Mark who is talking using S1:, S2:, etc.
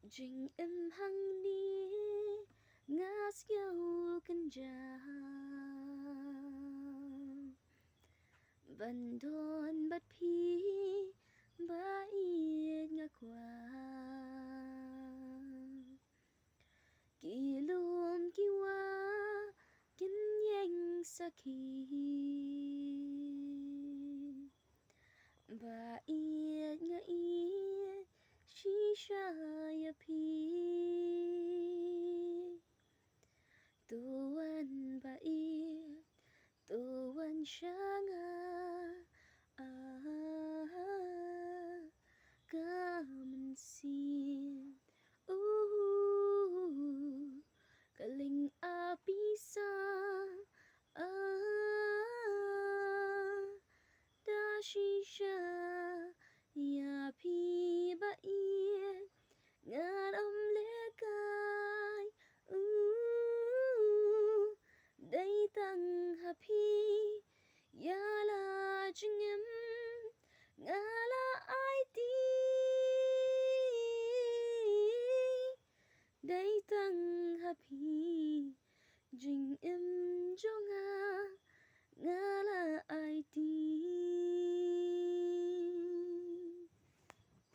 S1: Jing im hang ni ngas yêu kan ja ban don bat pi ba i nga kwa ki lum ki wa kin yang saki ba i nga i shi sha ya pi tuan ba i tuan shanga kaman sin kaling api sa da shisha ya pi ba i ngan le kai đây tăng happy ya la jingim nga la ai ti đây tăng happy jing im